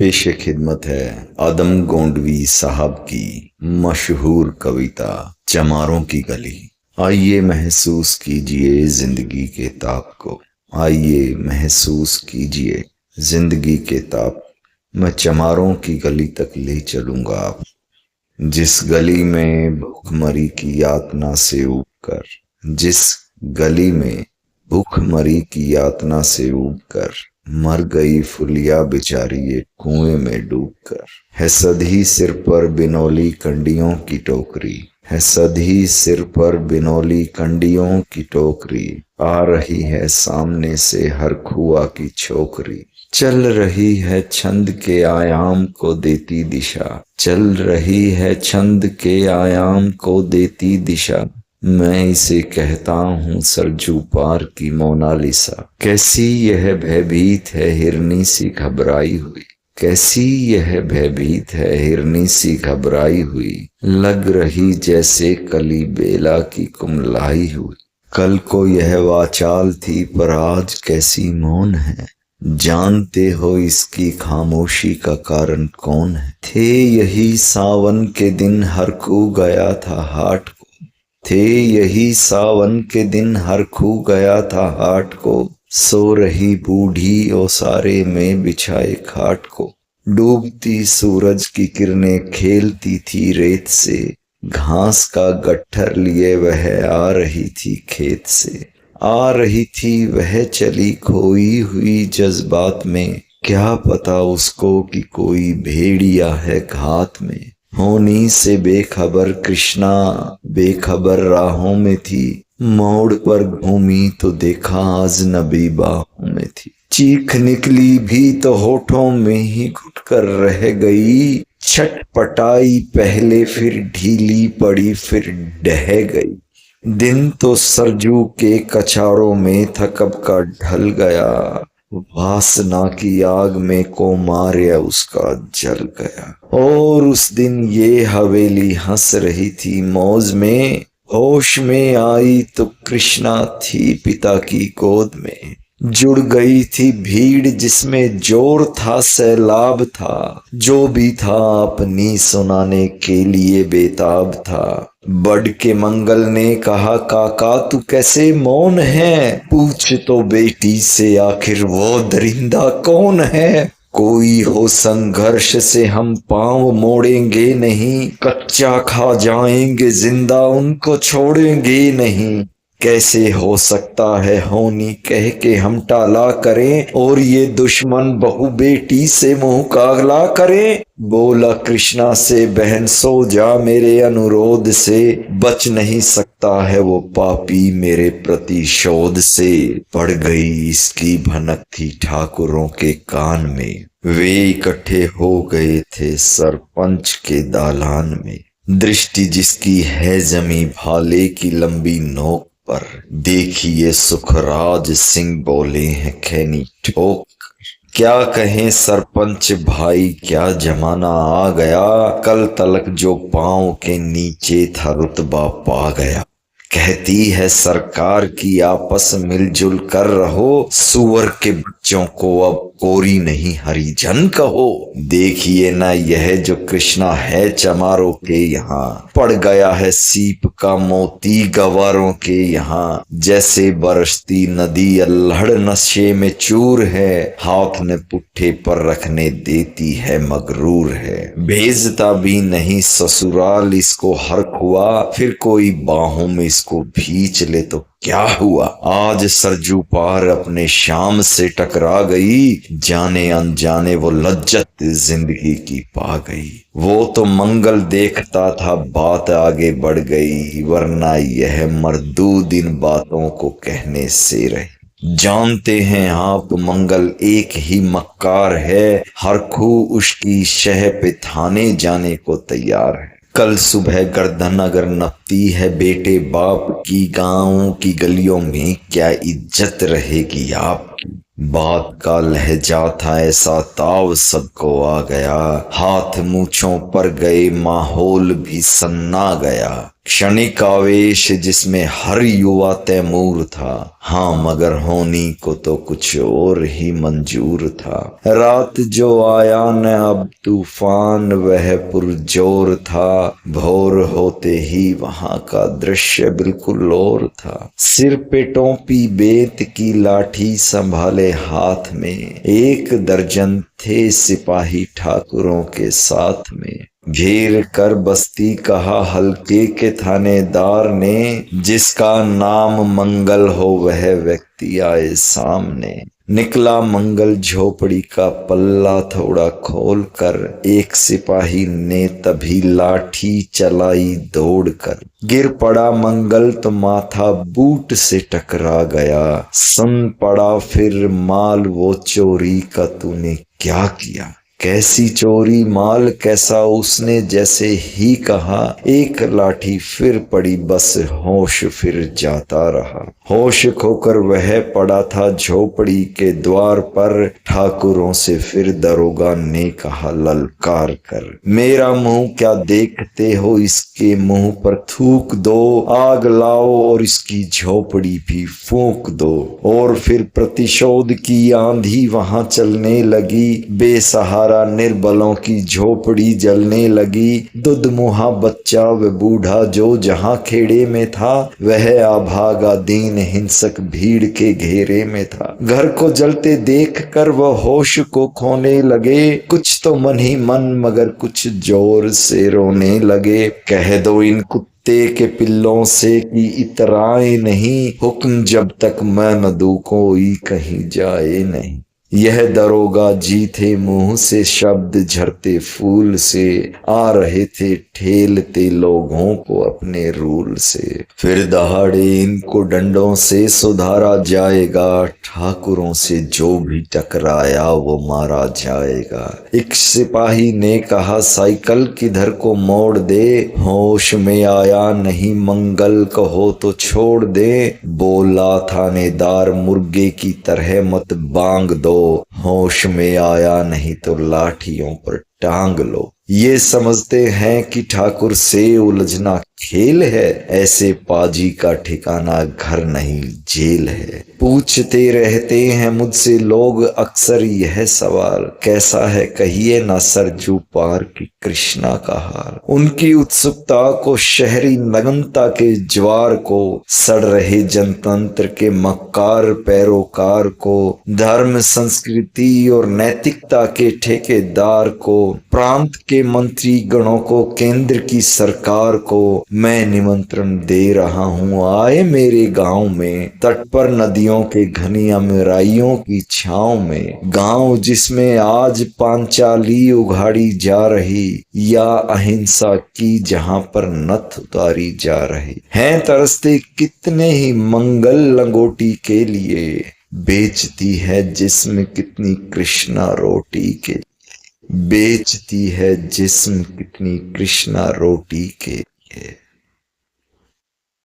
पेश खिदमत है आदम गोंडवी साहब की मशहूर कविता चमारों की गली। आइए महसूस कीजिए जिंदगी के ताप को, आइए महसूस कीजिए जिंदगी के ताप। मैं चमारों की गली तक ले चलूंगा आप, जिस गली में भूखमरी की यातना से ऊबकर, जिस गली में भूखमरी की यातना से ऊबकर मर गई फुलिया बेचारी एक कुएं में डूबकर। है सधी सिर पर बिनौली कंडियों की टोकरी, है सधी सिर पर बिनौली कंडियों की टोकरी। आ रही है सामने से हर खुआ की छोकरी, चल रही है छंद के आयाम को देती दिशा, चल रही है छंद के आयाम को देती दिशा। मैं इसे कहता हूँ सरजू पार की मोनालिसा। कैसी यह भयभीत है हिरनी सी घबराई हुई, कैसी यह भयभीत है हिरनी सी घबराई हुई। लग रही जैसे कली बेला की कुमलाई हुई। कल को यह वाचाल थी पर आज कैसी मौन है, जानते हो इसकी खामोशी का कारण कौन है। थे यही सावन के दिन हर खू गया था हाट को, थे यही सावन के दिन हर खू गया था हाट को। सो रही बूढ़ी ओसारे में बिछाए खाट को, डूबती सूरज की किरणें खेलती थी रेत से। घास का गट्ठर लिए वह आ रही थी खेत से, आ रही थी वह चली खोई हुई जज्बात में। क्या पता उसको कि कोई भेड़िया है घात में। होनी से बेखबर कृष्णा बेखबर राहों में थी, मोड़ पर घूमी तो देखा अजनबी बाहों में थी। चीख निकली भी तो होठों में ही घुटकर रह गई, छटपटाई पहले फिर ढीली पड़ी फिर ढह गई। दिन तो सरजू के कचारों में था कब का ढल गया, वासना की आग में को मारे उसका जल गया। और उस दिन ये हवेली हंस रही थी मौज में, होश में आई तो कृष्णा थी पिता की गोद में। जुड़ गई थी भीड़ जिसमें जोर था सैलाब था, जो भी था अपनी सुनाने के लिए बेताब था। बड़ के मंगल ने कहा काका तू कैसे मौन है, पूछ तो बेटी से आखिर वो दरिंदा कौन है। कोई हो संघर्ष से हम पांव मोड़ेंगे नहीं, कच्चा खा जाएंगे जिंदा उनको छोड़ेंगे नहीं। कैसे हो सकता है होनी कह के हम टाला करें, और ये दुश्मन बहू बेटी से मुंह कागला करें। बोला कृष्णा से बहन सो जा मेरे अनुरोध से, बच नहीं सकता है वो पापी मेरे प्रतिशोध से। पड़ गई इसकी भनक थी ठाकुरों के कान में, वे इकट्ठे हो गए थे सरपंच के दालान में। दृष्टि जिसकी है जमी भाले की लंबी नोक पर, देखिए सुखराज सिंह बोले हैं खैनी ठोक। क्या कहें सरपंच भाई क्या जमाना आ गया, कल तलक जो पांव के नीचे था रुतबा पा गया। कहती है सरकार की आपस मिलजुल कर रहो, सुअर के बच्चों को अब कोरी नहीं हरिजन कहो। देखिए ना यह जो कृष्णा है चमारों के यहाँ, पड़ गया है सीप का मोती गवारों के यहाँ। जैसे बरसती नदी अल्हड़ नशे में चूर है, हाथ ने पुट्ठे पर रखने देती है मगरूर है। भेजता भी नहीं ससुराल इसको हर खुआ, फिर कोई बाहों में इसको भींच ले तो क्या हुआ। आज सरजू पार अपने शाम से टकरा गई, जाने अनजाने वो लज्जत जिंदगी की पा गई। वो तो मंगल देखता था बात आगे बढ़ गई, वरना यह मर्दूद इन बातों को कहने से रही। जानते हैं आप मंगल एक ही मक्कार है, हर खू उसकी शह पे थाने जाने को तैयार है। कल सुबह गर्दन अगर नपती है बेटे बाप की, गांव की गलियों में क्या इज्जत रहेगी आपकी। बात का लहजा था ऐसा ताव सबको आ गया, हाथ मूछों पर गए माहौल भी सन्ना गया। क्षणिक आवेश जिसमें हर युवा तैमूर था, हाँ मगर होनी को तो कुछ और ही मंजूर था। रात जो आया न अब तूफान वह पुरजोर था, भोर होते ही वहां का दृश्य बिल्कुल और था। सिर पे टोपी बेत की लाठी संभाले हाथ में, एक दर्जन थे सिपाही ठाकुरों के साथ में। घेर कर बस्ती कहा हल्के के थानेदार ने, जिसका नाम मंगल हो वह व्यक्ति आए सामने। निकला मंगल झोपड़ी का पल्ला थोड़ा खोल कर, एक सिपाही ने तभी लाठी चलाई दौड़ कर। गिर पड़ा मंगल तो माथा बूट से टकरा गया, सुन पड़ा फिर माल वो चोरी का तूने क्या किया। कैसी चोरी माल कैसा उसने जैसे ही कहा, एक लाठी फिर पड़ी बस होश फिर जाता रहा। होश खोकर वह पड़ा था झोपड़ी के द्वार पर, ठाकुरों से फिर दरोगा ने कहा ललकार कर, मेरा मुंह क्या देखते हो, इसके मुंह पर थूक दो। आग लाओ और इसकी झोपड़ी भी फूंक दो। और फिर प्रतिशोध की आंधी वहां चलने लगी, बेसहारा निर्बलों की झोपड़ी जलने लगी। दुधमुहा बच्चा व बूढ़ा जो जहां खेड़े में था, वह आभागा दीन हिंसक भीड़ के घेरे में था। घर को जलते देख कर वह होश को खोने लगे, कुछ तो मन ही मन मगर कुछ जोर से रोने लगे। कह दो इन कुत्ते के पिल्लों से कि इतराए नहीं, हुक्म जब तक मैं न दूं कोई कहीं जाए नहीं। यह दरोगा जी थे मुंह से शब्द झरते फूल से, आ रहे थे ठेलते लोगों को अपने रूल से। फिर दहाड़े इनको डंडों से सुधारा जाएगा, ठाकुरों से जो भी टकराया वो मारा जाएगा। एक सिपाही ने कहा साइकिल किधर को मोड़ दे, होश में आया नहीं मंगल कहो तो छोड़ दे। बोला थानेदार मुर्गे की तरह मत बांग दो, होश में आया नहीं तो लाठियों पर टांग लो। ये समझते हैं कि ठाकुर से उलझना खेल है, ऐसे पाजी का ठिकाना घर नहीं जेल है। पूछते रहते हैं मुझसे लोग अक्सर यह सवाल, कैसा है कहिए ना सरजू पार की कृष्णा का हाल। उनकी उत्सुकता को, शहरी नगनता के ज्वार को, सड़ रहे जनतंत्र के मक्कार पैरोकार को, धर्म संस्कृति और नैतिकता के ठेकेदार को, प्रांत के मंत्री गणों को, केंद्र की सरकार को मैं निमंत्रण दे रहा हूँ। आए मेरे गांव में, तट पर नदियों के घनी अमराइयों की छांव में। गांव जिसमें आज पांचाली उघाड़ी जा रही, या अहिंसा की जहां पर नथ उतारी जा रही। हैं तरसते कितने ही मंगल लंगोटी के लिए, बेचती है जिस्म कितनी कृष्णा रोटी के। बेचती है जिस्म कितनी कृष्णा रोटी के लिए।